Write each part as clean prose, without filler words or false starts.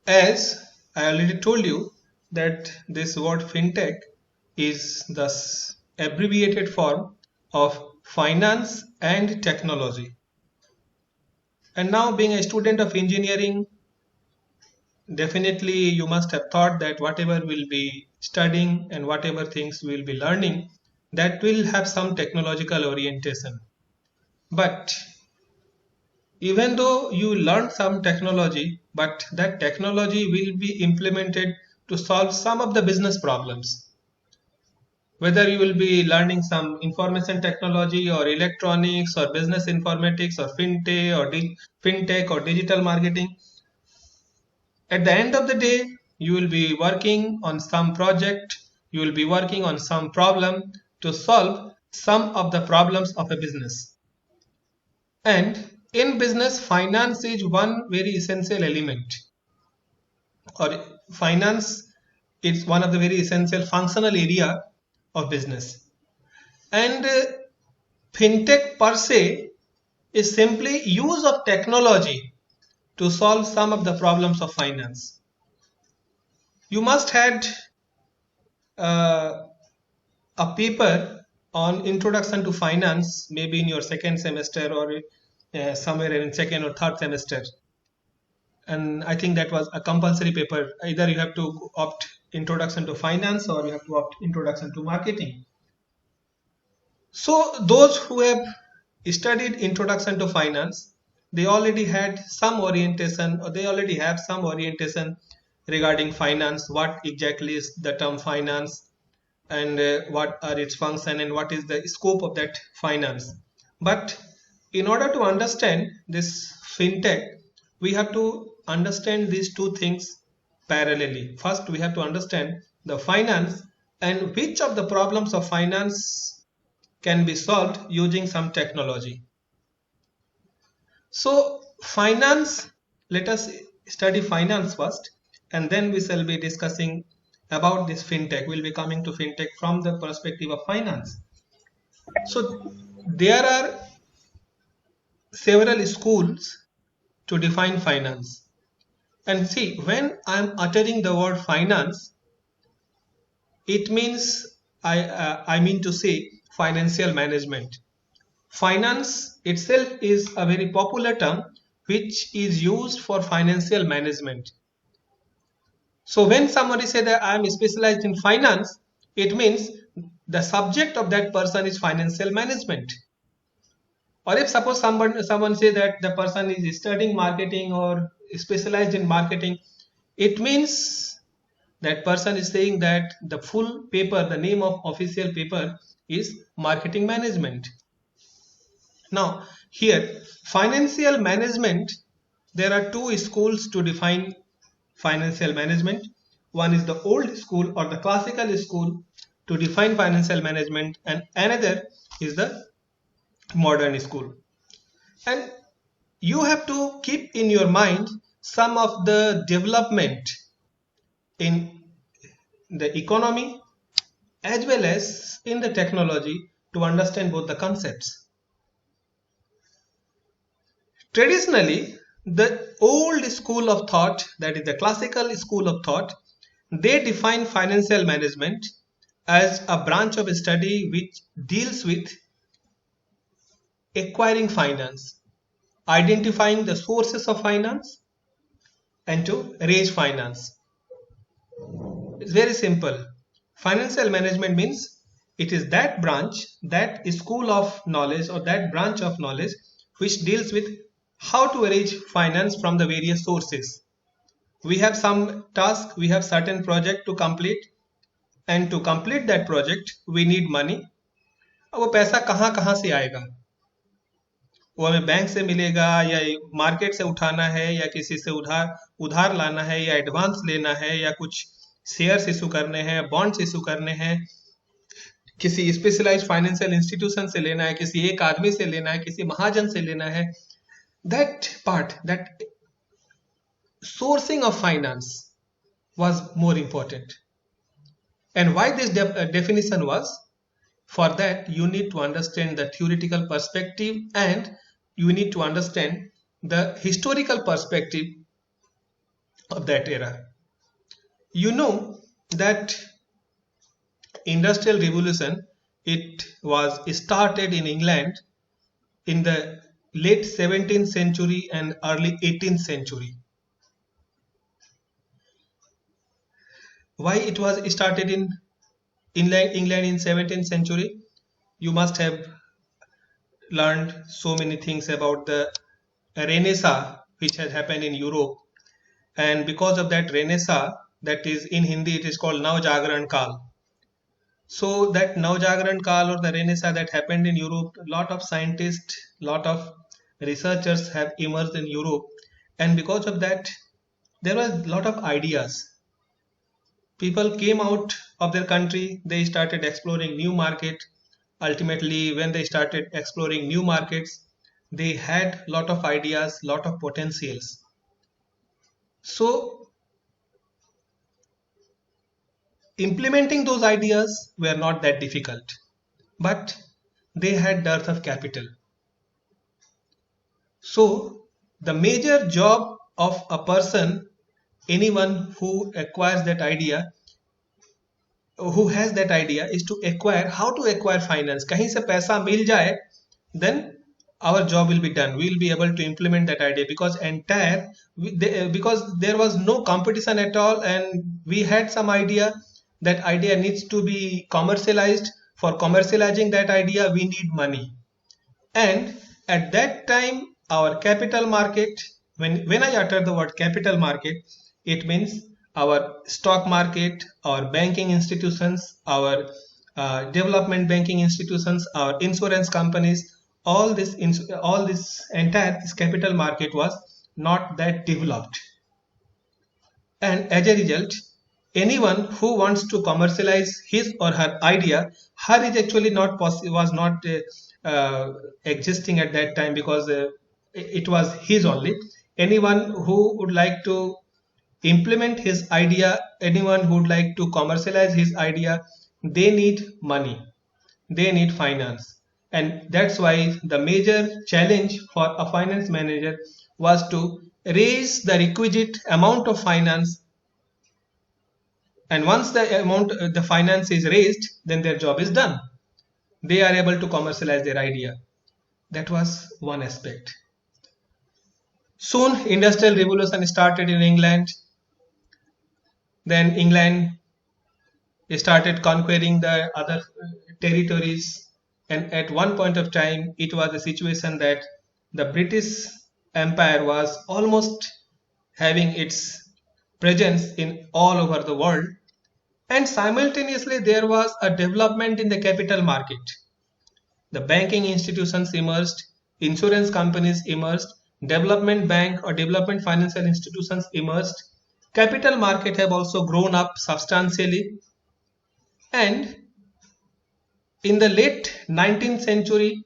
As I already told you that this word fintech is the abbreviated form of finance and technology. And now, being a student of engineering, definitely you must have thought that whatever we'll be studying and whatever things we'll be learning, that will have some technological orientation. But even though you learn some technology, but that technology will be implemented to solve some of the business problems. Whether you will be learning some information technology or electronics or business informatics or fintech or digital marketing, at the end of the day, you will be working on some project, you will be working on some problem to solve some of the problems of a business. And in business, finance is one very essential element, or finance is one of the very essential functional area of business. And fintech per se is simply use of technology to solve some of the problems of finance. You must had uh, a paper on introduction to finance, maybe in your second semester or somewhere in second or third semester. And I think that was a compulsory paper. Either you have to opt introduction to finance or you have to opt introduction to marketing. So those who have studied introduction to finance, they already had some orientation, or they already have some orientation regarding finance, what exactly is the term finance, and what are its function and what is the scope of that finance. But in order to understand this fintech, we have to understand these two things parallelly. First, we have to understand the finance and which of the problems of finance can be solved using some technology. So finance, let us study finance first, and then we shall be discussing about this fintech. We'll be coming to fintech from the perspective of finance. So there are several schools to define finance. And see, when I'm uttering the word finance, it means I mean to say financial management. Finance itself is a very popular term which is used for financial management. So when somebody say that I am specialized in finance, it means the subject of that person is financial management. Or if suppose someone say that the person is studying marketing or specialized in marketing, it means that person is saying that the full paper, the name of official paper is marketing management. Now here, financial management, there are two schools to define financial management. One is the old school or the classical school to define financial management, and another is the modern school. And you have to keep in your mind some of the development in the economy as well as in the technology to understand both the concepts. Traditionally, the old school of thought, that is the classical school of thought, they define financial management as a branch of study which deals with acquiring finance, identifying the sources of finance, and to raise finance. It's very simple. Financial management means it is that branch, that school of knowledge or that branch of knowledge which deals with how to arrange finance from the various sources. We have some task, we have certain project to complete, and to complete that project we need money. अब वो पैसा कहाँ कहाँ से आएगा, वो हमें bank से मिलेगा या मार्केट से उठाना है या किसी से उधार उधार लाना है या एडवांस लेना है या कुछ शेयर्स इशू करने हैं, बॉन्ड्स इशू करने हैं, किसी स्पेशलाइज्ड फाइनेंशियल इंस्टीट्यूशन से लेना है, किसी एक आदमी से लेना है, किसी महाजन से लेना है. That part, that sourcing of finance was more important. And why this definition was? For that, you need to understand the theoretical perspective and you need to understand the historical perspective of that era. You know that Industrial Revolution, it was started in England in the late 17th century and early 18th century. Why it was started in England in 17th century? You must have learned so many things about the Renaissance which has happened in Europe, and because of that Renaissance, that is in Hindi it is called Navjagran Kal. So that Navjagran Kal or the Renaissance that happened in Europe, a lot of scientists, lot of researchers have emerged in Europe, and because of that there was a lot of ideas. People came out of their country, they started exploring new market. Ultimately, when they started exploring new markets, they had lot of ideas, lot of potentials. So implementing those ideas were not that difficult, but they had dearth of capital. So the major job of a person, anyone who acquires that idea, who has that idea, is to acquire, how to acquire finance. कहीं से पैसा मिल जाए, then our job will be done. We will be able to implement that idea, because because there was no competition at all, and we had some idea. That idea needs to be commercialized. For commercializing that idea, we need money. And at that time, our capital market, when I utter the word capital market, it means our stock market, our banking institutions, our development banking institutions, our insurance companies, all this entire this capital market was not that developed. And as a result, anyone who wants to commercialize his or her idea, her is actually not possible, was not existing at that time, because it was his only. Anyone who would like to implement his idea, anyone who would like to commercialize his idea, they need money, they need finance. And that's why the major challenge for a finance manager was to raise the requisite amount of finance. And once the finance is raised, then their job is done. They are able to commercialize their idea. That was one aspect. Soon industrial revolution started in England. Then England started conquering the other territories, and at one point of time it was a situation that the British Empire was almost having its presence in all over the world, and simultaneously there was a development in the capital market. The banking institutions emerged, insurance companies emerged, development bank or development financial institutions emerged, capital market have also grown up substantially. And in the late 19th century,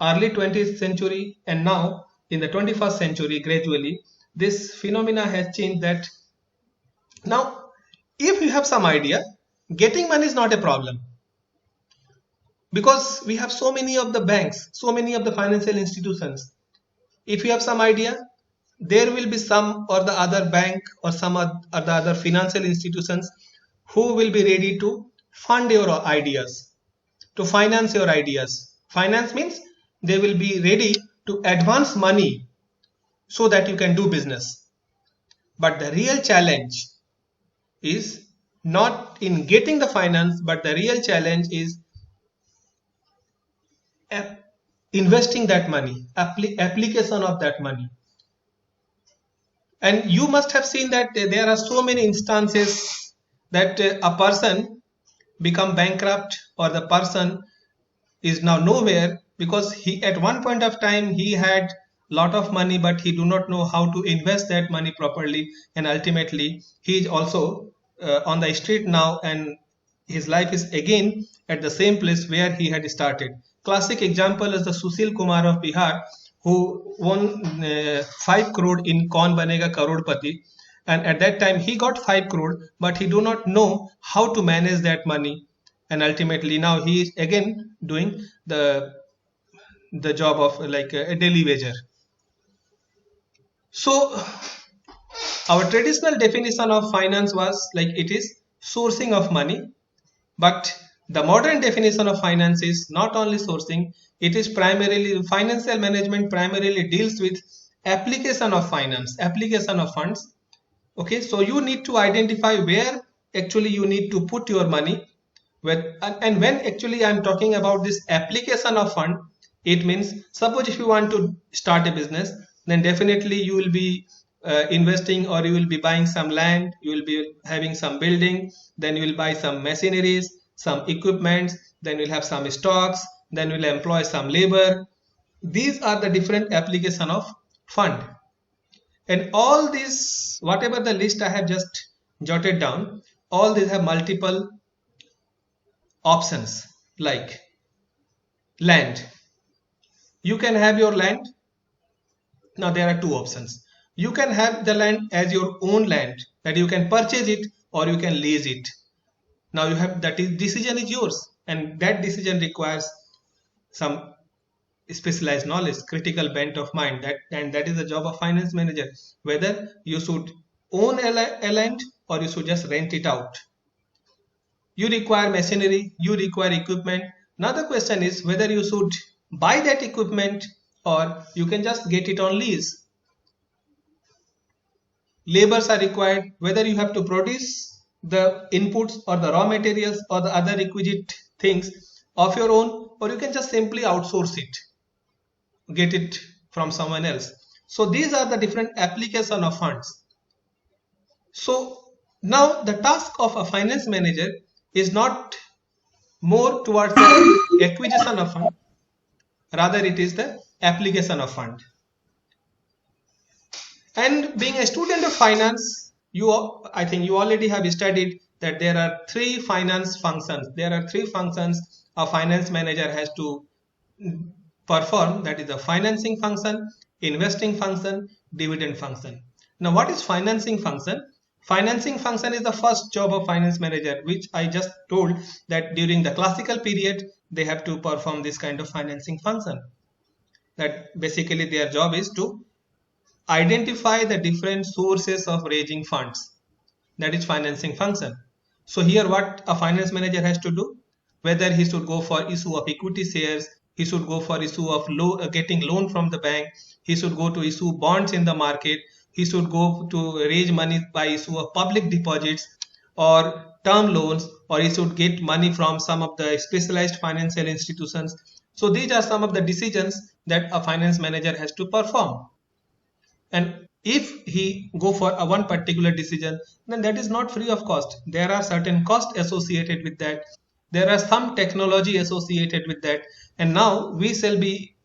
early 20th century, and now in the 21st century, gradually this phenomena has changed, that now if you have some idea, getting money is not a problem, because we have so many of the banks, so many of the financial institutions. If you have some idea, there will be some or the other bank or some or the other financial institutions who will be ready to fund your ideas, to finance your ideas. Finance means they will be ready to advance money so that you can do business. But the real challenge is not in getting the finance, but the real challenge is investing that money, application of that money. And you must have seen that there are so many instances that a person become bankrupt, or the person is now nowhere, because he at one point of time he had lot of money, but he do not know how to invest that money properly, and ultimately he is also on the street now, and his life is again at the same place where he had started. Classic example is the Sushil Kumar of Bihar, who won 5 crore in Kaun Banega Karodpati, and at that time he got 5 crore, but he do not know how to manage that money, and ultimately now he is again doing the job of like a daily wager. So Our traditional definition of finance was like it is sourcing of money, but the modern definition of finance is not only sourcing, it is primarily financial management primarily deals with application of finance, application of funds. Okay, so you need to identify where actually you need to put your money. And when actually I'm talking about this application of fund, it means suppose if you want to start a business, then definitely you will be investing, or you will be buying some land, you will be having some building, then you will buy some machineries, some equipment, then you'll have some stocks, then you'll employ some labor. These are the different application of fund. And all these, whatever the list I have just jotted down, all these have multiple options. Like land, you can have your land. Now there are two options. You can have the land as your own land, that you can purchase it, or you can lease it. Now you have that is decision is yours, and that decision requires some specialized knowledge, critical bent of mind, that is the job of finance manager, whether you should own a land or you should just rent it out. You require machinery, you require equipment. Now the question is whether you should buy that equipment or you can just get it on lease. Labors are required, whether you have to produce the inputs or the raw materials or the other requisite things of your own, or you can just simply outsource it, get it from someone else. So these are the different application of funds. So now the task of a finance manager is not more towards the acquisition of fund, rather it is the application of fund. And being a student of finance, I think you already have studied that there are three finance functions. There are three functions a finance manager has to perform, that is the financing function, investing function, dividend function. Now what is financing function? Financing function is the first job of finance manager, which I just told that during the classical period they have to perform this kind of financing function. That basically their job is to identify the different sources of raising funds. That is financing function. So here what a finance manager has to do, whether he should go for issue of equity shares, he should go for issue of getting loan from the bank, he should go to issue bonds in the market, he should go to raise money by issue of public deposits or term loans, or he should get money from some of the specialized financial institutions. So these are some of the decisions that a finance manager has to perform. And if he go for a one particular decision, then that is not free of cost. There are certain costs associated with that. There are some technology associated with that. And now we shall be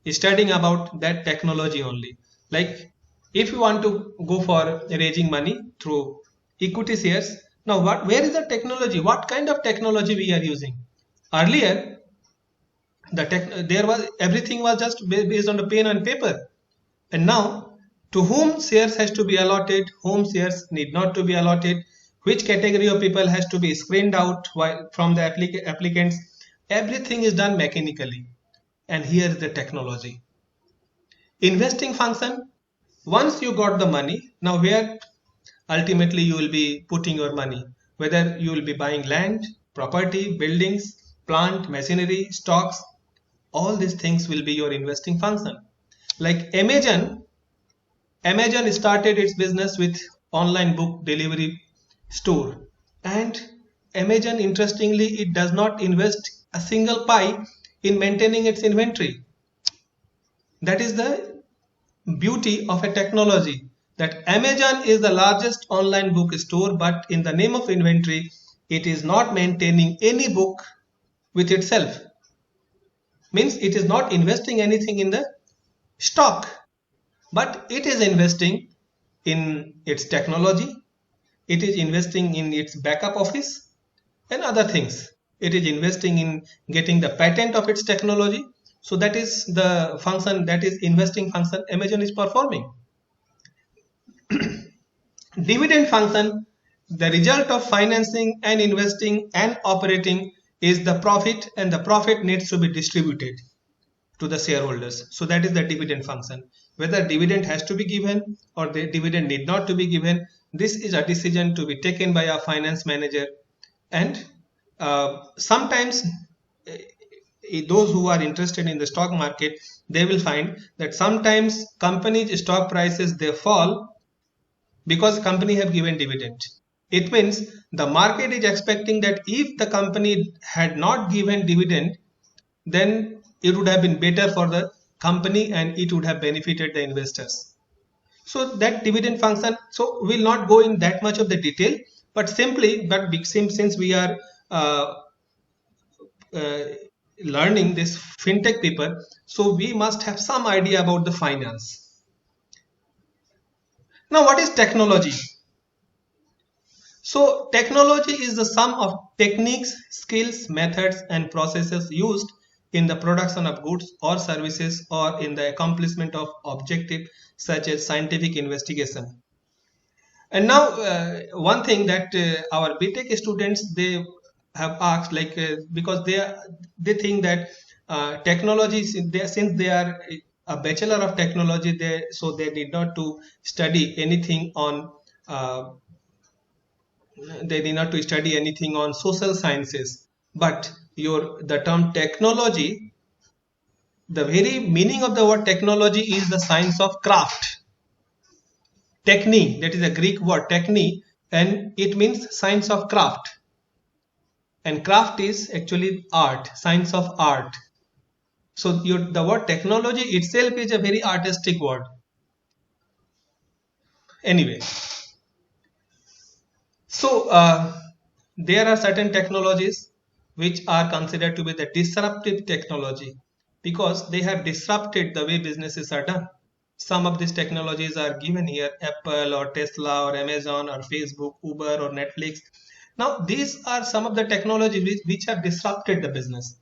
studying about that technology only. Like if you want to go for raising money through equity shares, now where is the technology? What kind of technology we are using? Earlier, everything was just based on the pen and paper. And now, to whom shares has to be allotted, whom shares need not to be allotted, which category of people has to be screened out from the applicants, everything is done mechanically. And here is the technology. Investing function, once you got the money, now where ultimately you will be putting your money, whether you will be buying land, property, buildings, plant, machinery, stocks, all these things will be your investing function. Like Amazon started its business with online book delivery store, and Amazon, interestingly, it does not invest a single pie in maintaining its inventory. That is the beauty of a technology, that Amazon is the largest online book store, but in the name of inventory, it is not maintaining any book with itself. Means it is not investing anything in the stock, but it is investing in its technology, it is investing in its backup office and other things. It is investing in getting the patent of its technology. So that is the function, that is investing function Amazon is performing. Dividend function, the result of financing and investing and operating is the profit, and the profit needs to be distributed to the shareholders. So that is the dividend function. whether dividend has to be given or the dividend need not to be given. This is a decision to be taken by a finance manager, and sometimes those who are interested in the stock market, they will find that sometimes companies stock prices, they fall because company have given dividend. It means the market is expecting that if the company had not given dividend, then it would have been better for the company and it would have benefited the investors. So that dividend function, so we'll not go in that much of the detail, but simply, since we are uh, learning this fintech paper, so we must have some idea about the finance. Now, what is technology? So technology is the sum of techniques, skills, methods, and processes used in the production of goods or services or in the accomplishment of objectives such as scientific investigation. And now one thing that our BTech students, they have asked, like because they think that technology, since they are a bachelor of technology, they need not to study anything on social sciences. But the term technology, the very meaning of the word technology is the science of craft. Techne, that is a Greek word, techne, and it means science of craft. And craft is actually art, science of art. So the word technology itself is a very artistic word. Anyway, so there are certain technologies which are considered to be the disruptive technology because they have disrupted the way businesses are done. Some of these technologies are given here: Apple or Tesla or Amazon or Facebook, Uber or Netflix. Now these are some of the technologies which have disrupted the business.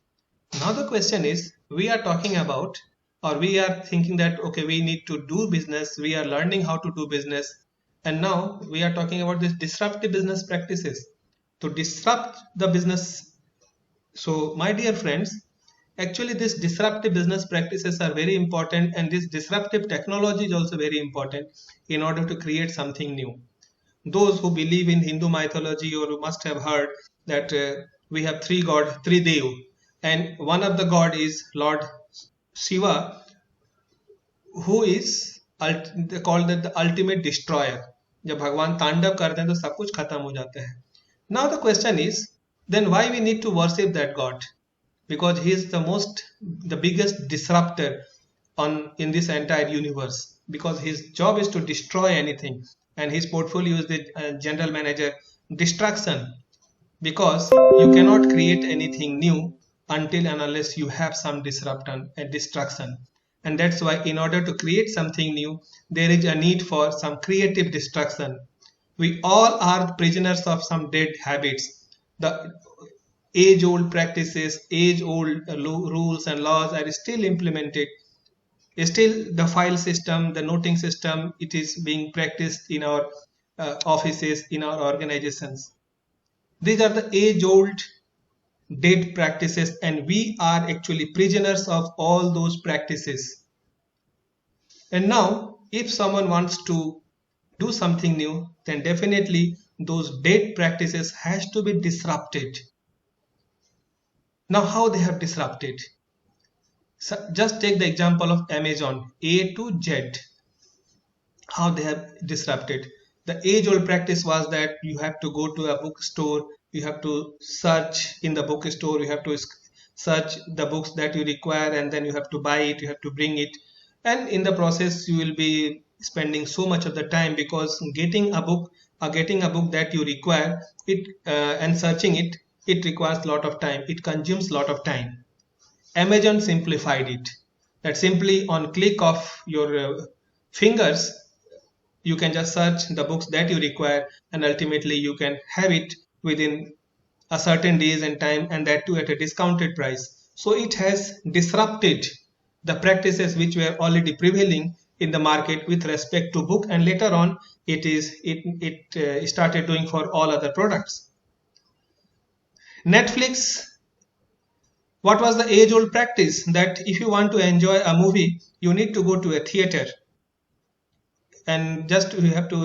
Now the question is, we are talking about, or we are thinking that, okay, we need to do business, we are learning how to do business, and now we are talking about this disruptive business practices to disrupt the business. So my dear friends, actually these disruptive business practices are very important, and this disruptive technology is also very important in order to create something new. Those who believe in Hindu mythology, or who must have heard that we have three gods, three Dev, and one of the god is Lord Shiva, who is called the ultimate destroyer. जब भगवान तांडव करते हैं तो सब कुछ खत्म हो जाता है. Now the question is, then why we need to worship that god? Because he is the biggest disruptor in this entire universe, because his job is to destroy anything, and his portfolio is the general manager destruction, because you cannot create anything new until and unless you have some disruption and destruction. And that's why in order to create something new, there is a need for some creative destruction. We all are prisoners of some dead habits. The age-old practices, age-old rules and laws are still implemented. Still the file system, the noting system, it is being practiced in our offices, in our organizations. These are the age-old dead practices, and we are actually prisoners of all those practices. And now if someone wants to do something new, then definitely those dead practices has to be disrupted. Now how they have disrupted? So just take the example of Amazon, A to Z. How they have disrupted. The age-old practice was that you have to go to a bookstore, you have to search in the bookstore, you have to search the books that you require, and then you have to buy it, you have to bring it, and in the process you will be spending so much of the time, because getting a book that you require and searching it requires a lot of time, it consumes a lot of time. Amazon simplified it, that simply on click of your fingers you can just search the books that you require, and ultimately you can have it within a certain days and time, and that too at a discounted price. So it has disrupted the practices which were already prevailing in the market with respect to book, and later on it started doing for all other products. Netflix, what was the age-old practice? That if you want to enjoy a movie, you need to go to a theater, and just you have to,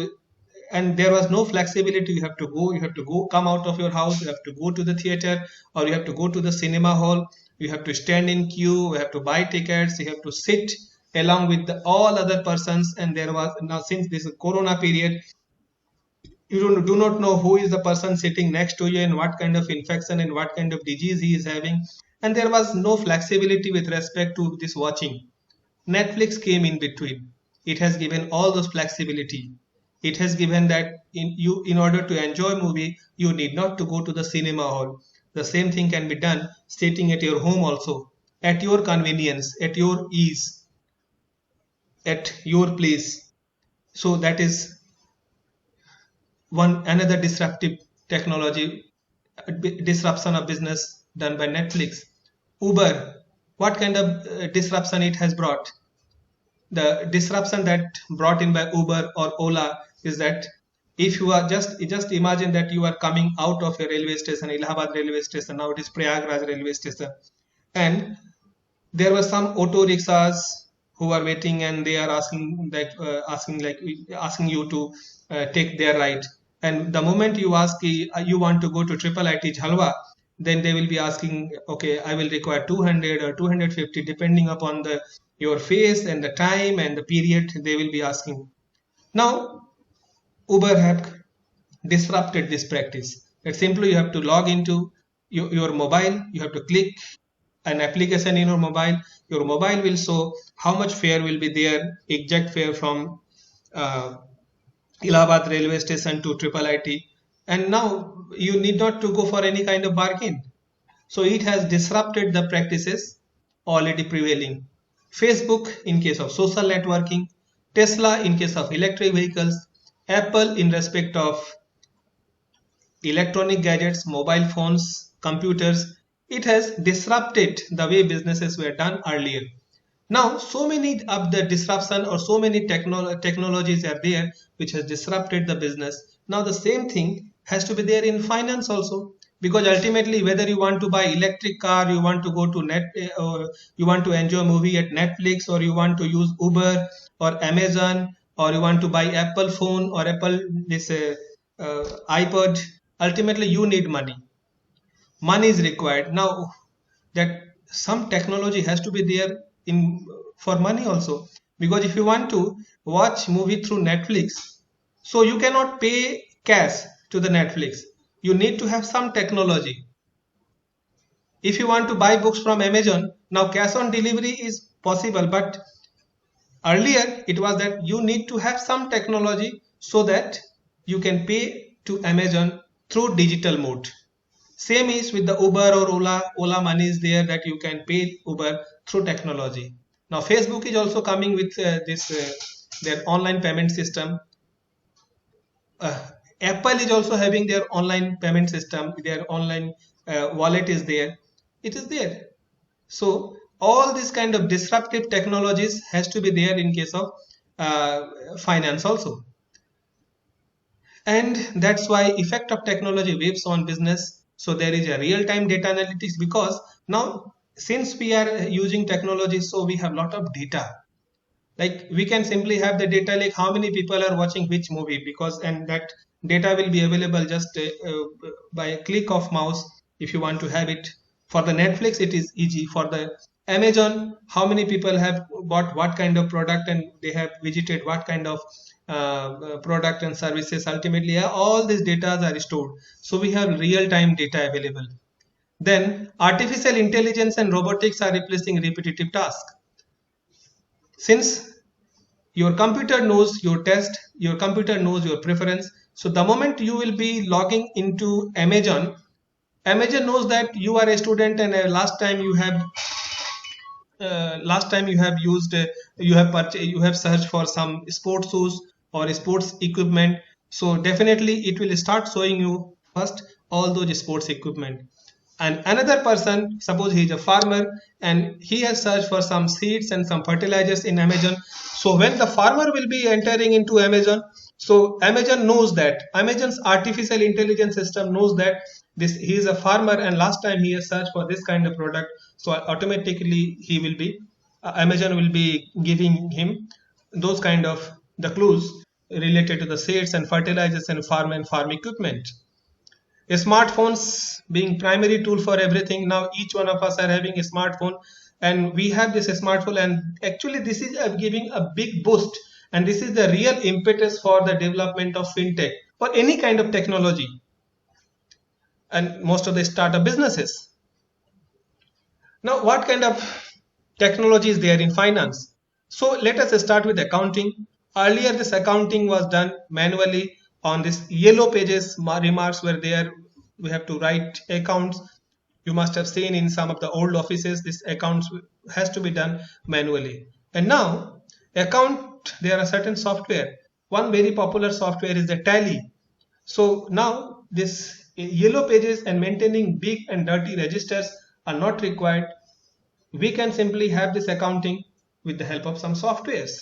and there was no flexibility. You have to go, come out of your house, you have to go to the theater, or you have to go to the cinema hall, you have to stand in queue, you have to buy tickets, you have to sit along with all other persons. And there was, now since this is corona period, you do not know who is the person sitting next to you and what kind of infection and what kind of disease he is having. And there was no flexibility with respect to this watching. Netflix came in between. It has given all those flexibility. It has given that in order to enjoy movie, you need not to go to the cinema hall. The same thing can be done sitting at your home also, at your convenience, at your ease, at your place. So that is one another disruptive technology, disruption of business done by Netflix. Uber, what kind of disruption it has brought? The disruption that brought in by Uber or Ola is that if you are just imagine that you are coming out of a railway station, Allahabad railway station, now it is Prayagraj railway station, and there were some auto rickshaws who are waiting, and they are asking you to take their ride. And the moment you ask you want to go to Triple IT Jhalwa, then they will be asking, okay, I will require 200 or 250 depending upon the your face and the time and the period they will be asking. Now Uber have disrupted this practice. That simply you have to log into your mobile, you have to click an application in your mobile will show how much fare will be there, exact fare from uh, Allahabad railway station to Triple IT, and now you need not to go for any kind of bargain. So it has disrupted the practices already prevailing. Facebook in case of social networking, Tesla in case of electric vehicles, Apple in respect of electronic gadgets, mobile phones, computers. It has disrupted the way businesses were done earlier. Now, so many of the disruption or so many technologies are there which has disrupted the business. Now, the same thing has to be there in finance also, because ultimately, whether you want to buy electric car, you want to go to or you want to enjoy a movie at Netflix, or you want to use Uber or Amazon, or you want to buy Apple phone or Apple this iPod, ultimately you need money. Money is required. Now that some technology has to be there in for money also, because if you want to watch movie through Netflix, so you cannot pay cash to the Netflix. You need to have some technology. If you want to buy books from Amazon, now cash on delivery is possible, but earlier it was that you need to have some technology so that you can pay to Amazon through digital mode. Same is with the Uber or Ola. Ola money is there that you can pay Uber through technology. Now Facebook is also coming with this their online payment system. Apple is also having their online payment system. Their online wallet is there. It is there. So all these kind of disruptive technologies has to be there in case of finance also. And that's why effect of technology waves on business. So there is a real-time data analytics, because now since we are using technology, so we have a lot of data. Like we can simply have the data like how many people are watching which movie, because and that data will be available just by a click of mouse. If you want to have it for the Netflix, it is easy. For the Amazon, how many people have bought what kind of product and they have visited what kind of product and services. Ultimately all these data are stored, so we have real-time data available. Then artificial intelligence and robotics are replacing repetitive tasks. Since your computer knows your test, your computer knows your preference, so the moment you will be logging into Amazon, Amazon knows that you are a student and last time you have used you have searched for some sports shoes or sports equipment, so definitely it will start showing you first all those sports equipment. And another person, suppose he is a farmer and he has searched for some seeds and some fertilizers in Amazon, so when the farmer will be entering into Amazon, so Amazon knows that, Amazon's artificial intelligence system knows that this he is a farmer and last time he has searched for this kind of product, so automatically he will be Amazon will be giving him those kind of the clues related to the seeds and fertilizers and farm equipment. Smartphones being primary tool for everything. Now each one of us are having a smartphone, and we have this smartphone, and actually this is giving a big boost, and this is the real impetus for the development of fintech or any kind of technology and most of the startup businesses. Now, what kind of technology is there in finance? So let us start with accounting. Earlier, this accounting was done manually on this yellow pages. Remarks were there. We have to write accounts. You must have seen in some of the old offices, this accounts has to be done manually. And now, there are certain software. One very popular software is the Tally. So now this yellow pages and maintaining big and dirty registers are not required. We can simply have this accounting with the help of some softwares,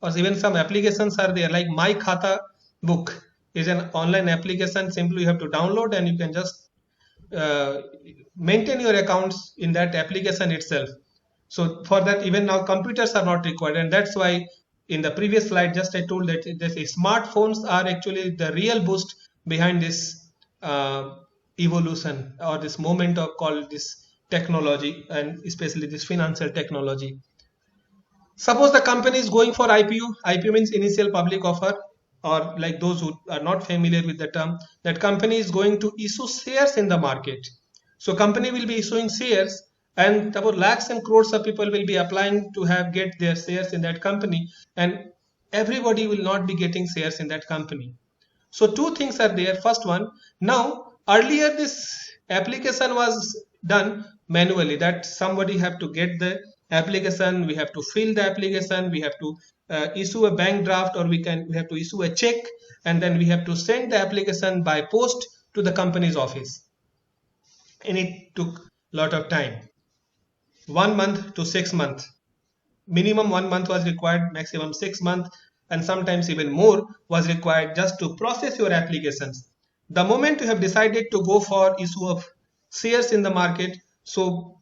or even some applications are there, like My Khata Book is an online application. Simply you have to download and you can just maintain your accounts in that application itself. So for that, even now computers are not required, and that's why in the previous slide just I told that this smartphones are actually the real boost behind this evolution or this moment of called this technology, and especially this financial technology. Suppose the company is going for IPO. IPO means initial public offer, or like those who are not familiar with the term, that company is going to issue shares in the market. So company will be issuing shares, and about lakhs and crores of people will be applying to get their shares in that company, and everybody will not be getting shares in that company. So two things are there. First one, now earlier this application was done manually, that somebody have to get the application, we have to fill the application, we have to issue a bank draft, or we have to issue a check, and then we have to send the application by post to the company's office, and it took a lot of time, 1 month to 6 months. Minimum 1 month was required, maximum 6 months, and sometimes even more was required just to process your applications. The moment you have decided to go for issue of shares in the market, so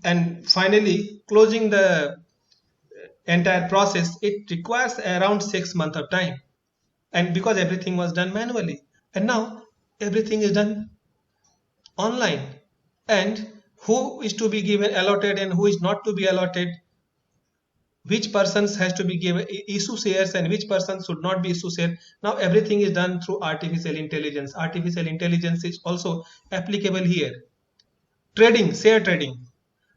and finally closing the entire process, it requires around 6 months of time, and because everything was done manually, and now everything is done online, and who is to be given allotted and who is not to be allotted, which persons has to be given issue shares and which persons should not be issue share. Now everything is done through artificial intelligence. Artificial intelligence is also applicable here. Trading, share trading.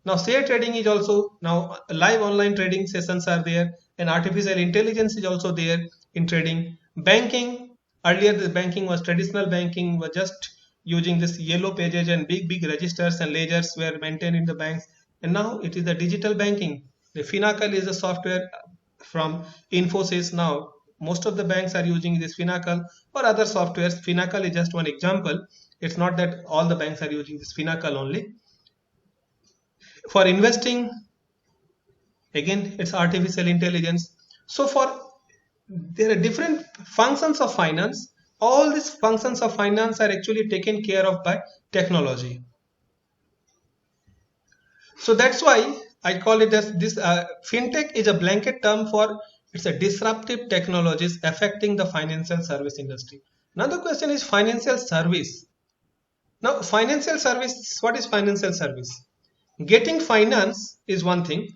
Now share trading is also now live online trading sessions are there, and artificial intelligence is also there in trading. Banking, earlier the banking was traditional banking, was just using this yellow pages and big registers and ledgers were maintained in the banks, and now it is the digital banking. The Finacle is a software from Infosys. Now most of the banks are using this Finacle or other softwares. Finacle is just one example. It's not that all the banks are using this Finacle only. For investing, again it's artificial intelligence. So there are different functions of finance. All these functions of finance are actually taken care of by technology. So that's why I call it as this fintech is a blanket term for it's a disruptive technologies affecting the financial service industry. Now the question is financial service. Now financial service, what is financial service? Getting finance is one thing,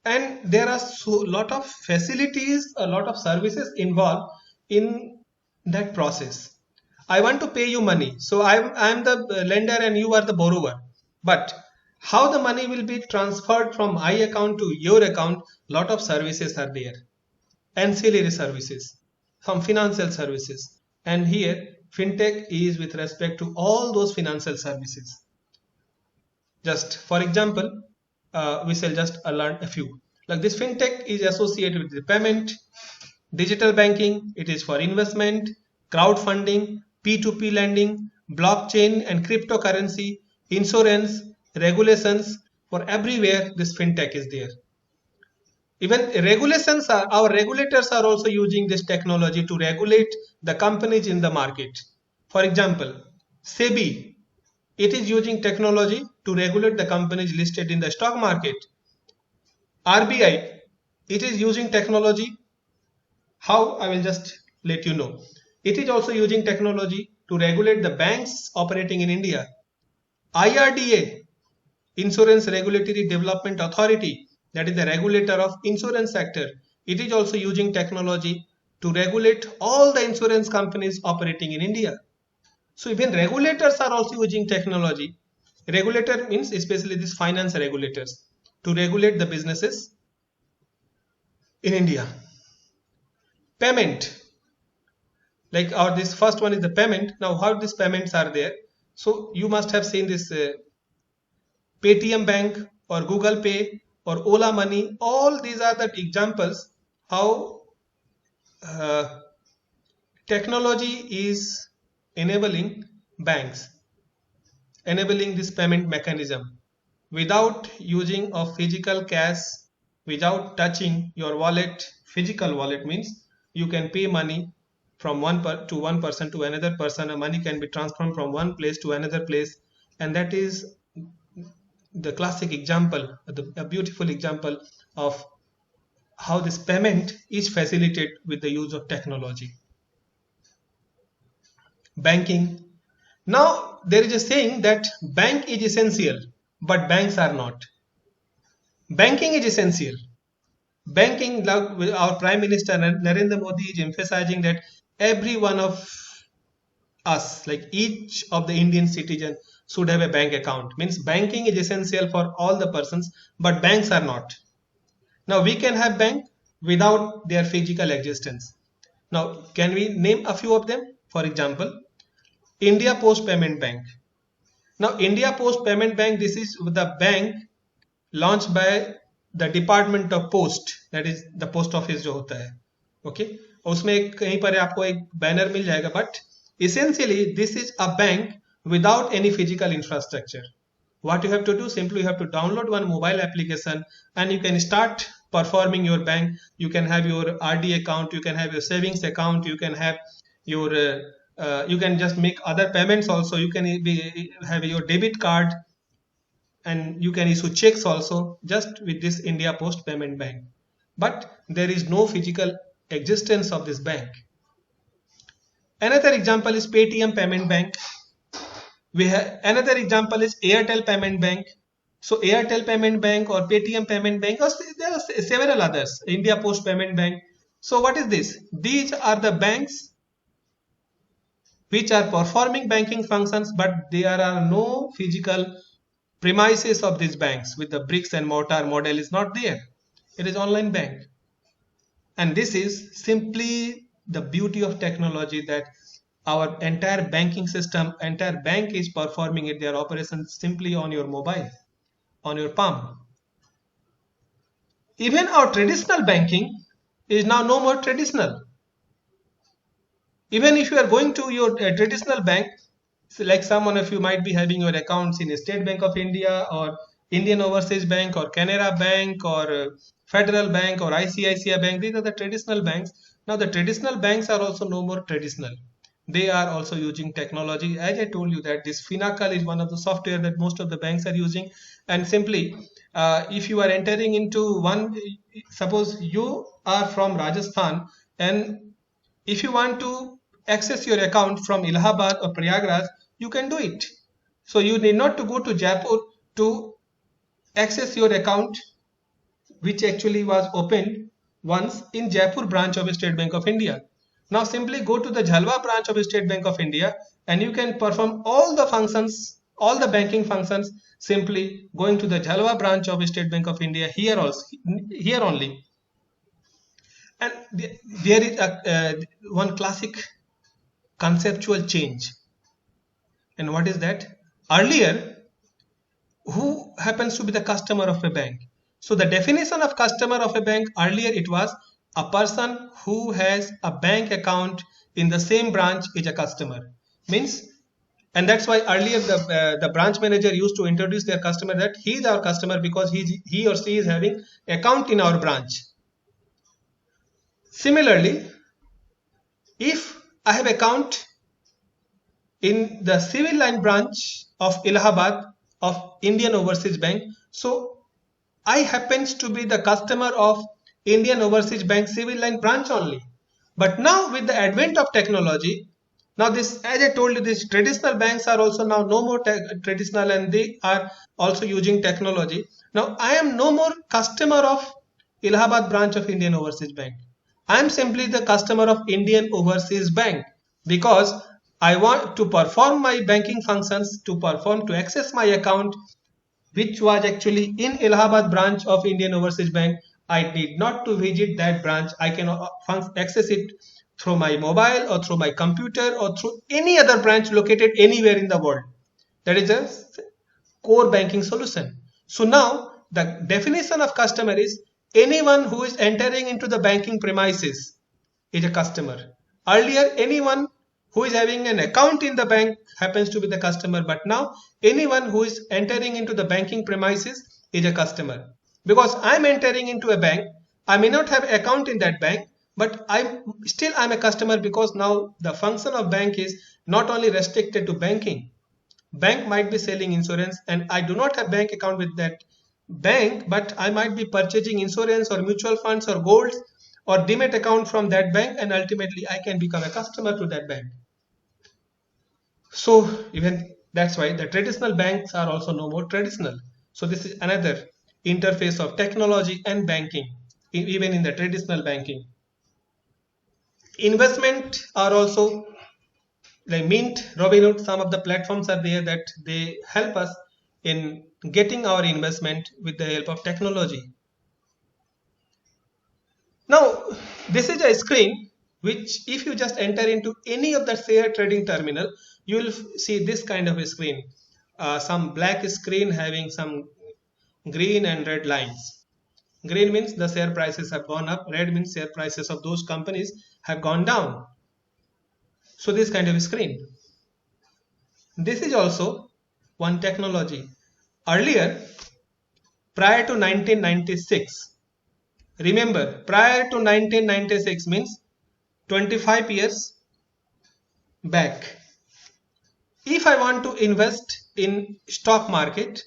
and there are a lot of facilities, a lot of services involved in that process. I want to pay you money, so I'm the lender and you are the borrower, but how the money will be transferred from my account to your account, lot of services are there, ancillary services, some financial services, and here fintech is with respect to all those financial services. Just for example, we shall just learn a few. Like this fintech is associated with the payment, digital banking, it is for investment, crowdfunding, P2P lending, blockchain and cryptocurrency, insurance, regulations. For everywhere this fintech is there. Even regulations our regulators are also using this technology to regulate the companies in the market. For example, SEBI, it is using technology to regulate the companies listed in the stock market. RBI, it is using technology. How? I will just let you know. It is also using technology to regulate the banks operating in India. IRDA, Insurance Regulatory Development Authority, that is the regulator of insurance sector. It is also using technology to regulate all the insurance companies operating in India. So even regulators are also using technology. Regulator means especially these finance regulators to regulate the businesses in India. Payment, like our this first one is the payment. Now how these payments are there? So you must have seen this Paytm Bank or Google Pay or Ola Money. All these are the examples how uh, technology is enabling banks, enabling this payment mechanism without using of physical cash, without touching your wallet. Physical wallet means you can pay money from one person to another person, and money can be transferred from one place to another place, and that is the classic example, a beautiful example of how this payment is facilitated with the use of technology. Banking. Now there is a saying that bank is essential, but banks are not. Banking is essential. Banking, our Prime Minister Narendra Modi is emphasizing that every one of us, like each of the Indian citizen, should have a bank account. Means banking is essential for all the persons, but banks are not. Now we can have bank without their physical existence. Now can we name a few of them? For example, India Post Payment Bank. Now India Post Payment Bank, this is the bank launched by the Department of Post, that is the post office जो होता है, okay? उसमें कहीं पर आपको एक banner मिल जाएगा, but essentially this is a bank without any physical infrastructure. What you have to do, simply you have to download one mobile application and you can start performing your bank. You can have your RD account, you can have your savings account, you can have your you can just make other payments also. You can have your debit card, and you can issue checks also just with this India Post Payment Bank. But there is no physical existence of this bank. Another example is Paytm Payment Bank. We have another example is Airtel Payment Bank. So Airtel Payment Bank or Paytm Payment Bank, or there are several others, India Post Payment Bank. So what is this? These are the banks which are performing banking functions, but there are no physical premises of these banks with the bricks and mortar model is not there. It is online bank. And this is simply the beauty of technology, that our entire banking system, entire bank is performing it, their operations simply on your mobile, on your palm. Even our traditional banking is now no more traditional. Even if you are going to your traditional bank, so like someone of you might be having your accounts in State Bank of India or Indian Overseas Bank or Canara Bank or Federal Bank or ICICI Bank. These are the traditional banks. Now the traditional banks are also no more traditional. They are also using technology. As I told you that this Finacle is one of the software that most of the banks are using. And simply, if you are entering into one, suppose you are from Rajasthan, and if you want to access your account from Allahabad or Prayagraj, you can do it. So you need not to go to Jaipur to access your account, which actually was opened once in Jaipur branch of State Bank of India. Now simply go to the Jhalwa branch of State Bank of India and you can perform all the functions, all the banking functions, simply going to the Jhalwa branch of State Bank of India here only. And there is one classic conceptual change. And what is that? Earlier, who happens to be the customer of a bank? So the definition of customer of a bank, earlier it was a person who has a bank account in the same branch is a customer. Means, and that's why earlier the branch manager used to introduce their customer that he is our customer because he or she is having account in our branch. Similarly, if I have account in the civil line branch of Allahabad of Indian Overseas Bank, so I happens to be the customer of Indian Overseas Bank civil line branch only. But now with the advent of technology, now this, as I told you, these traditional banks are also now no more traditional, and they are also using technology. Now I am no more customer of Allahabad branch of Indian Overseas Bank. I am simply the customer of Indian Overseas Bank, because I want to perform my banking functions, to access my account, which was actually in Allahabad branch of Indian Overseas Bank. I need not to visit that branch. I can access it through my mobile or through my computer or through any other branch located anywhere in the world. That is a core banking solution. So now the definition of customer is anyone who is entering into the banking premises is a customer. Earlier, anyone who is having an account in the bank happens to be the customer, but now anyone who is entering into the banking premises is a customer. Because I'm entering into a bank, I may not have account in that bank, but I'm a customer, because now the function of bank is not only restricted to banking. Bank might be selling insurance and I do not have bank account with that bank, but I might be purchasing insurance or mutual funds or golds or demat account from that bank, and ultimately I can become a customer to that bank. So even that's why the traditional banks are also no more traditional. So this is another interface of technology and banking, even in the traditional banking. Investment are also like Mint, Robinhood, some of the platforms are there that they help us in getting our investment with the help of technology. Now, this is a screen which, if you just enter into any of the share trading terminal, you will see this kind of a screen. Some black screen having some green and red lines. Green means the share prices have gone up, red means share prices of those companies have gone down. So this kind of a screen. This is also one technology. Earlier, prior to 1996, remember, prior to 1996 means 25 years back. If I want to invest in stock market,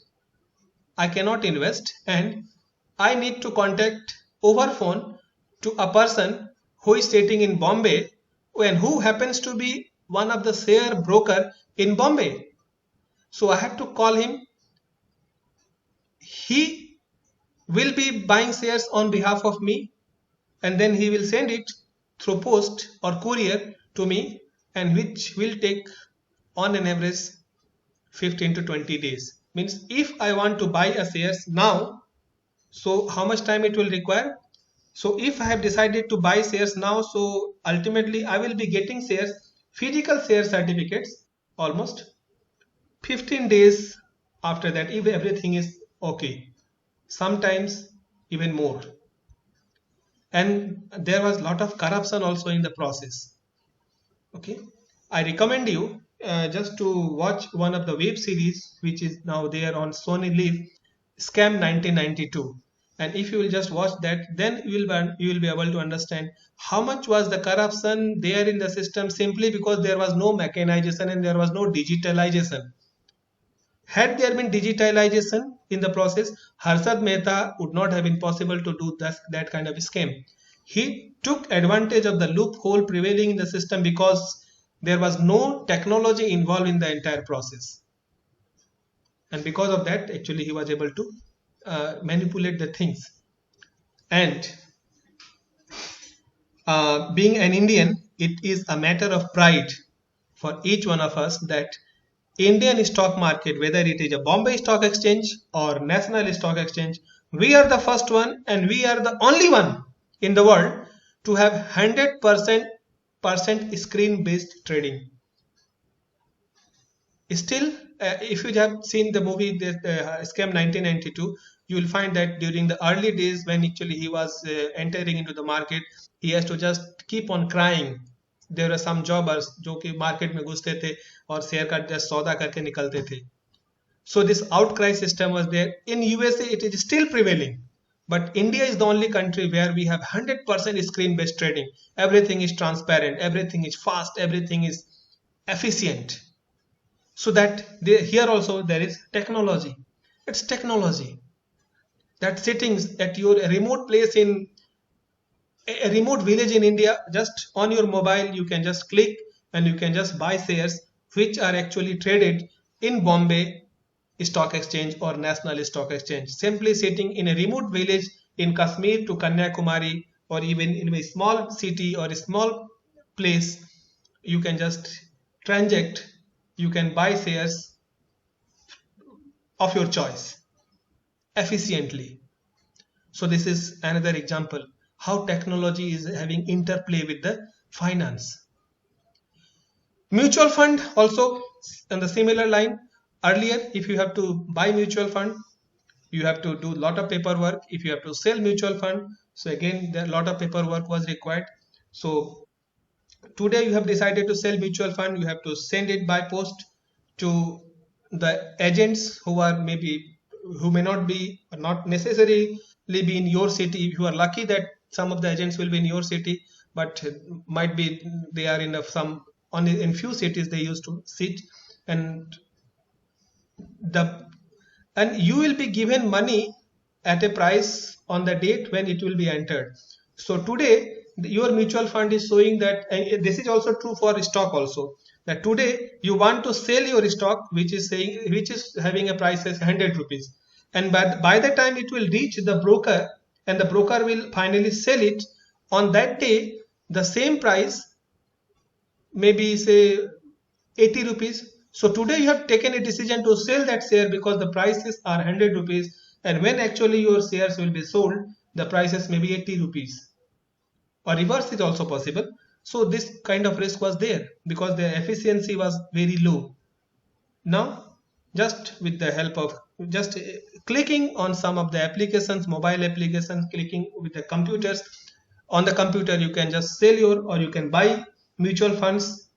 I cannot invest, and I need to contact over phone to a person who is sitting in Bombay and who happens to be one of the share broker in Bombay. So I have to call him. He will be buying shares on behalf of me, and then he will send it through post or courier to me, and which will take on an average 15 to 20 days. Means if I want to buy a shares now, so how much time it will require? So if I have decided to buy shares now, so ultimately I will be getting shares, physical share certificates, almost 15 days after that, if everything is okay, sometimes even more. And there was a lot of corruption also in the process. Okay, I recommend you just to watch one of the web series which is now there on Sony Live, Scam 1992. And if you will just watch that, then you will be able to understand how much was the corruption there in the system, simply because there was no mechanization and there was no digitalization. Had there been digitalization in the process, Harshad Mehta would not have been possible to do that kind of scam. He took advantage of the loophole prevailing in the system because there was no technology involved in the entire process. And because of that, actually, he was able to manipulate the things. And being an Indian, it is a matter of pride for each one of us that Indian stock market, whether it is a Bombay Stock Exchange or National Stock Exchange, we are the first one and we are the only one in the world to have 100% screen based trading. Still, if you have seen the movie Scam 1992, you will find that during the early days when actually he was entering into the market, he has to just keep on crying. There were some jobbers जो कि market में घुसते थे और share का just सौदा करके निकलते थे. So this outcry system was there. In USA it is still prevailing, but India is the only country where we have 100% screen based trading. Everything is transparent, everything is fast, everything is efficient. So that here also there is technology. It's technology that sitting at your remote place in a remote village in India, just on your mobile, you can just click and you can just buy shares which are actually traded in Bombay Stock Exchange or National Stock Exchange. Simply sitting in a remote village in Kashmir to Kanyakumari, or even in a small city or a small place, you can just transact, you can buy shares of your choice efficiently. So this is another example how technology is having interplay with the finance. Mutual fund also on the similar line. Earlier, if you have to buy mutual fund, you have to do a lot of paperwork. If you have to sell mutual fund, so again, there a lot of paperwork was required. So today you have decided to sell mutual fund, you have to send it by post to the agents who are maybe, who may not be, not necessarily be in your city. If you are lucky that some of the agents will be in your city, but might be they are in some, only in few cities they used to sit, and the and you will be given money at a price on the date when it will be entered. So today your mutual fund is showing that, and this is also true for stock also, that today you want to sell your stock which is saying, which is having a price as 100 rupees, and by the time it will reach the broker and the broker will finally sell it on that day, the same price, maybe say 80 rupees. So today you have taken a decision to sell that share because the prices are 100 rupees, and when actually your shares will be sold, the prices may be 80 rupees, or reverse is also possible. So this kind of risk was there because the efficiency was very low. Now, just with the help of just clicking on some of the applications, mobile applications, clicking with the computers, on the computer you can just sell your, or you can buy mutual funds.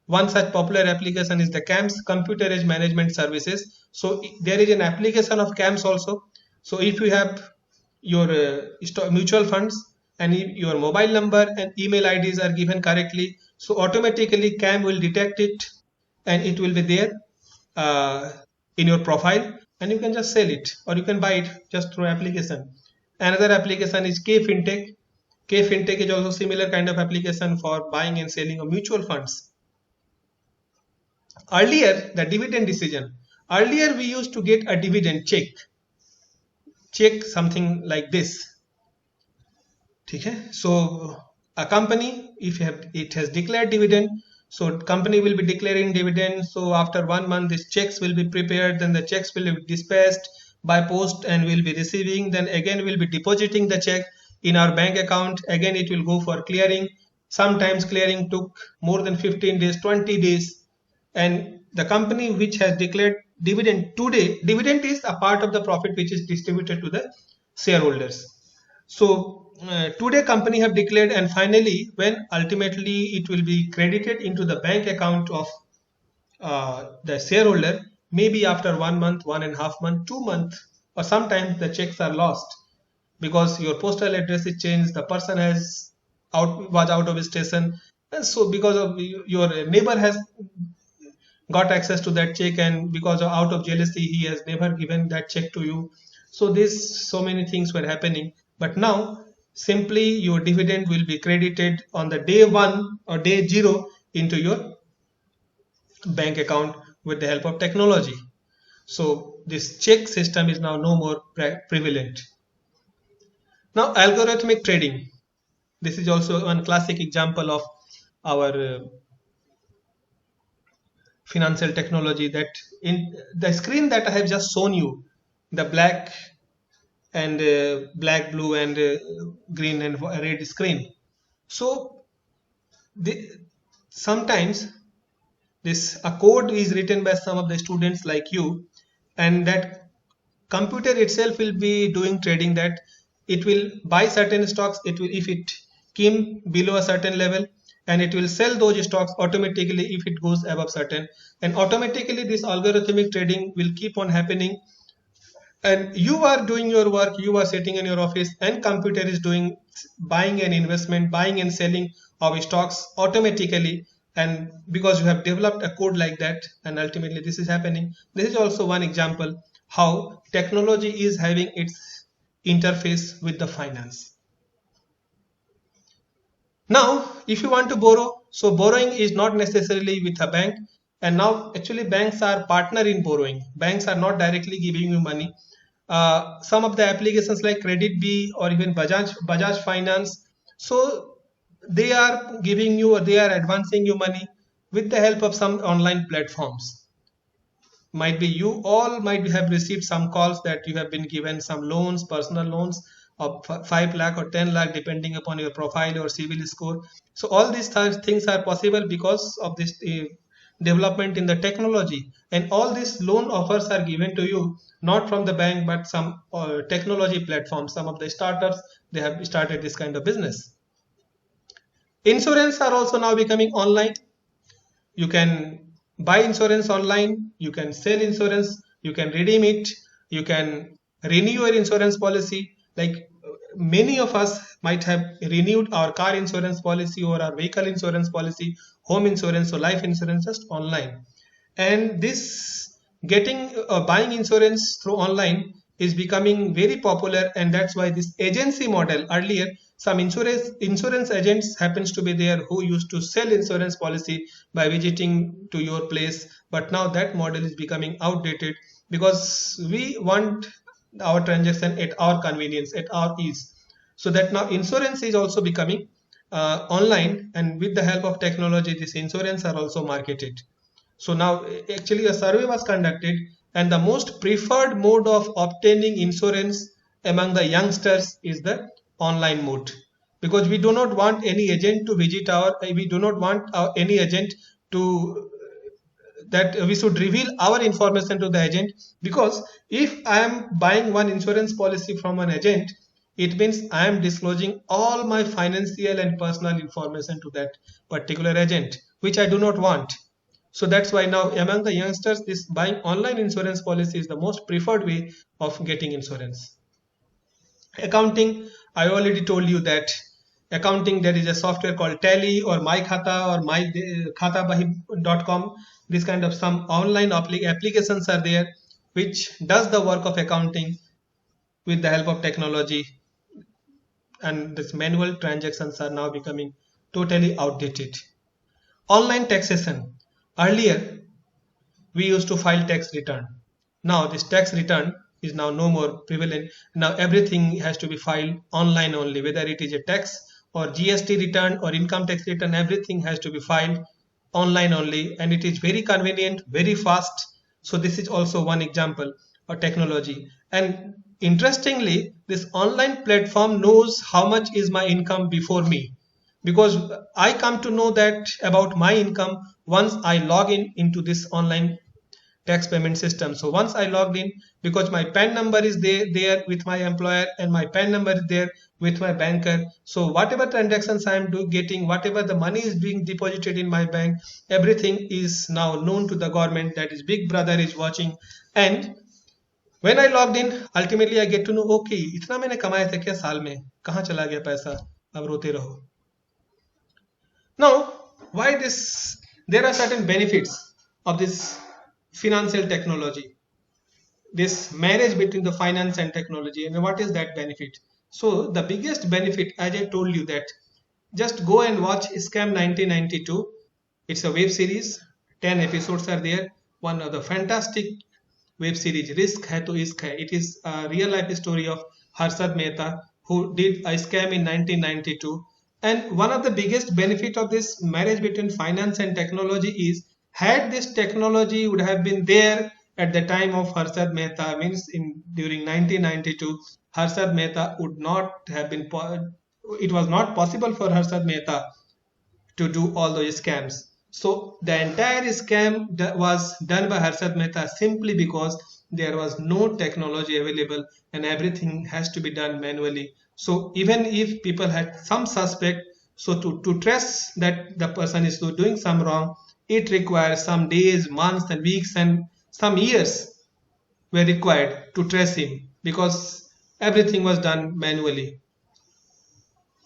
One such popular application is the CAMS, Computer Age Management Services. So there is an application of CAMS also. So if you have your mutual funds and your mobile number and email IDs are given correctly, so automatically CAM will detect it and it will be there uh, in your profile, and you can just sell it or you can buy it just through application. Another application is KFintech. KFintech is also similar kind of application for buying and selling of mutual funds. Earlier, the dividend decision. Earlier, we used to get a dividend check something like this. Okay? So a company, if it has declared dividend, so company will be declaring dividend. So after 1 month, these checks will be prepared. Then the checks will be dispatched by post and will be receiving. Then again, we'll be depositing the check in our bank account. Again, it will go for clearing. Sometimes clearing took more than 15 days, 20 days. And the company which has declared dividend today, dividend is a part of the profit which is distributed to the shareholders. So today company have declared, and finally when ultimately it will be credited into the bank account of the shareholder, maybe after 1 month, 1.5 month, 2 month, or sometimes the checks are lost because your postal address is changed, the person was out of station, and so because of your neighbor has got access to that check, and because of out of jealousy he has never given that check to you. So this, so many things were happening, but now simply your dividend will be credited on the day 1 or day 0 into your bank account with the help of technology. So this check system is now no more prevalent. Now algorithmic trading, this is also one classic example of our financial technology, that in the screen that I have just shown you, the black and black, blue and green and red screen. So the, sometimes this a code is written by some of the students like you, and that computer itself will be doing trading, that it will buy certain stocks, it will, if it came below a certain level, and it will sell those stocks automatically if it goes above certain, and automatically this algorithmic trading will keep on happening, and you are doing your work, you are sitting in your office, and computer is doing buying and investment, buying and selling of stocks automatically, and because you have developed a code like that, and ultimately this is happening. This is also one example how technology is having its interface with the finance. Now, if you want to borrow, so borrowing is not necessarily with a bank. And now, actually, banks are partner in borrowing. Banks are not directly giving you money. Some of the applications like Credit B or even Bajaj Finance, so they are giving you or they are advancing you money with the help of some online platforms. Might be you all might have received some calls that you have been given some loans, personal loans of 5 lakh or 10 lakh depending upon your profile or civil score. So all these things are possible because of this development in the technology, and all these loan offers are given to you not from the bank but some technology platforms. Some of the startups, they have started this kind of business. Insurance are also now becoming online. You can buy insurance online, you can sell insurance, you can redeem it, you can renew your insurance policy. Like many of us might have renewed our car insurance policy or our vehicle insurance policy, home insurance or life insurance just online. And this getting buying insurance through online is becoming very popular, and that's why this agency model, earlier some insurance agents happens to be there who used to sell insurance policy by visiting to your place, but now that model is becoming outdated because we want our transaction at our convenience, at our ease. So that now insurance is also becoming online, and with the help of technology this insurance are also marketed. So now actually a survey was conducted, and the most preferred mode of obtaining insurance among the youngsters is the online mode, because we do not want any agent to visit we do not want any agent to that we should reveal our information to the agent, because if I am buying one insurance policy from an agent, it means I am disclosing all my financial and personal information to that particular agent, which I do not want. So that's why now among the youngsters, this buying online insurance policy is the most preferred way of getting insurance. Accounting, I already told you that accounting, there is a software called Tally or My Khata or MyKhataBahi.com. This kind of some online applications are there which does the work of accounting with the help of technology, and this manual transactions are now becoming totally outdated. Online taxation. Earlier, we used to file tax return. Now this tax return is now no more prevalent. Now everything has to be filed online only, whether it is a tax or GST return or income tax return, everything has to be filed online only, and it is very convenient, very fast. So this is also one example of technology. And interestingly, this online platform knows how much is my income before me, because I come to know that about my income once I log in into this online tax payment system. So once I logged in, because my PAN number is there with my employer and my PAN number is there with my banker. So whatever transactions I am getting, whatever the money is being deposited in my bank, everything is now known to the government, that is Big Brother is watching. And when I logged in, ultimately I get to know, okay, इतना मैंने कमाया था क्या साल में, कहाँ चला गया पैसा, अब रोते रहो. Now, why this? There are certain benefits of this financial technology, this marriage between the finance and technology. And what is that benefit? So the biggest benefit, as I told you, that just go and watch Scam 1992. It's a web series, 10 episodes are there. One of the fantastic web series, Risk Hai to Isk Hai. It is a real life story of Harshad Mehta, who did a scam in 1992. And one of the biggest benefit of this marriage between finance and technology is, had this technology would have been there at the time of Harshad Mehta, means in during 1992, Harshad Mehta would not have been. It was not possible for Harshad Mehta to do all those scams. So the entire scam was done by Harshad Mehta simply because there was no technology available and everything has to be done manually. So even if people had some suspect, so to trace that the person is doing some wrong, it requires some days, months and weeks and some years were required to trace him, because everything was done manually,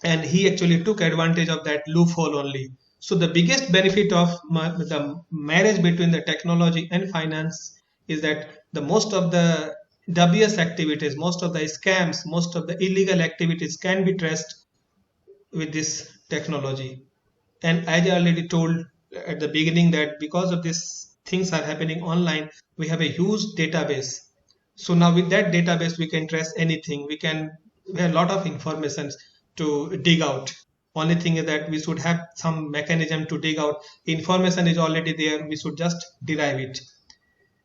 and he actually took advantage of that loophole only. So the biggest benefit of the marriage between the technology and finance is that the most of the WS activities, most of the scams, most of the illegal activities can be traced with this technology. And as I already told at the beginning that because of this things are happening online, we have a huge database. So now with that database, we can trace anything. We have a lot of information to dig out. Only thing is that we should have some mechanism to dig out. Information is already there. We should just derive it.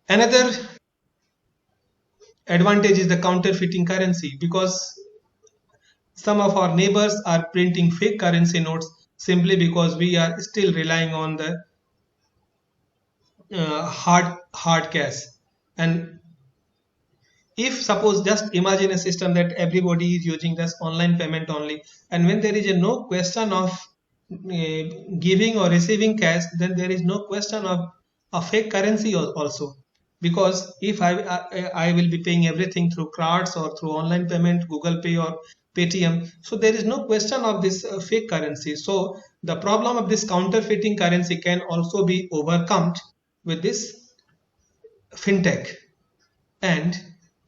Another advantage is the counterfeiting currency, because some of our neighbors are printing fake currency notes simply because we are still relying on the hard cash. And if suppose just imagine a system that everybody is using this online payment only, and when there is a no question of giving or receiving cash, then there is no question of a fake currency also, because if I will be paying everything through cards or through online payment, Google Pay or Paytm, so there is no question of this fake currency. So the problem of this counterfeiting currency can also be overcome with this fintech and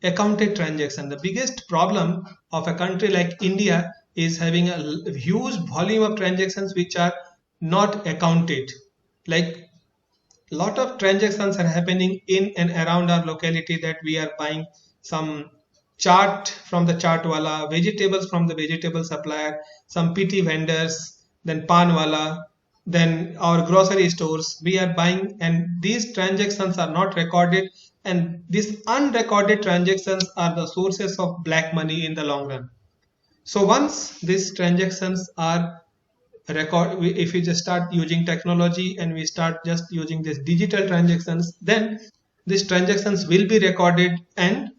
accounted transaction. The biggest problem of a country like India is having a huge volume of transactions which are not accounted. Like lot of transactions are happening in and around our locality, that we are buying some chart from the chart wala, vegetables from the vegetable supplier, some PT vendors, then pan wala, then our grocery stores we are buying, and these transactions are not recorded, and these unrecorded transactions are the sources of black money in the long run. So once these transactions are if we just start using technology and we start just using these digital transactions, then these transactions will be recorded, and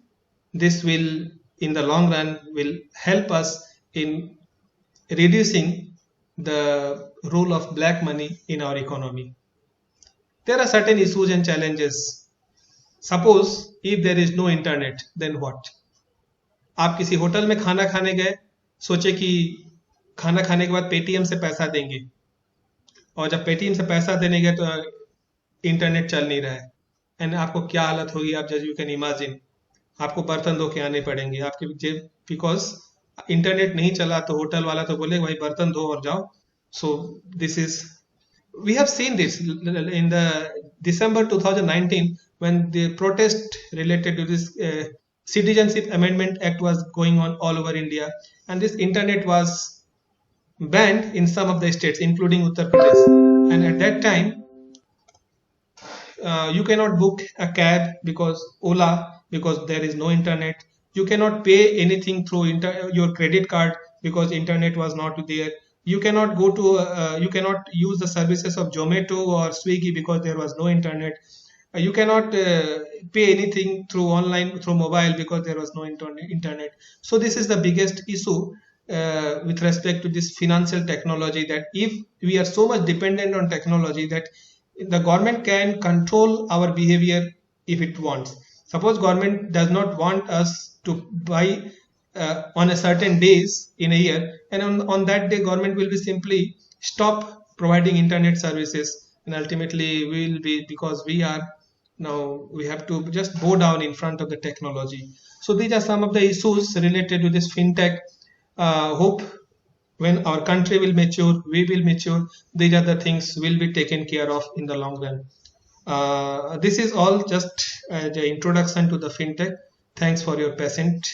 this will in the long run will help us in reducing the role of black money in our economy. There are certain issues and challenges. Suppose if there is no internet, then what? आप किसी hotel में खाना खाने गए, सोचे कि खाना खाने के बाद पेटीएम से पैसा देंगे, और जब पेटीएम से पैसा देने गए तो इंटरनेट चल नहीं रहा है, एंड आपको क्या हालत होगी, आप जज यू कैन इमेजिन. आपको बर्तन धो के आने पड़ेंगे आपके जेब, बिकॉज इंटरनेट नहीं चला, तो होटल वाला तो बोले भाई बर्तन धो और जाओ. So this is we have seen this in the December 2019 when the protest related to this Citizenship Amendment Act was going on all over India, and this internet was banned in some of the states, including Uttar Pradesh. And at that time, you cannot book a cab because Ola, because there is no internet. You cannot pay anything through your credit card because internet was not there. You cannot go to you cannot use the services of Zomato or Swiggy because there was no internet. You cannot pay anything through online, through mobile, because there was no internet. So this is the biggest issue with respect to this financial technology, that if we are so much dependent on technology that the government can control our behavior if it wants. Suppose government does not want us to buy on a certain days in a year, and on that day government will be simply stop providing internet services, and ultimately we will be, because we are now we have to just bow down in front of the technology. So these are some of the issues related to this fintech. Hope when our country will mature, we will mature, these are the things will be taken care of in the long run. This is all just the introduction to the fintech. Thanks for your patient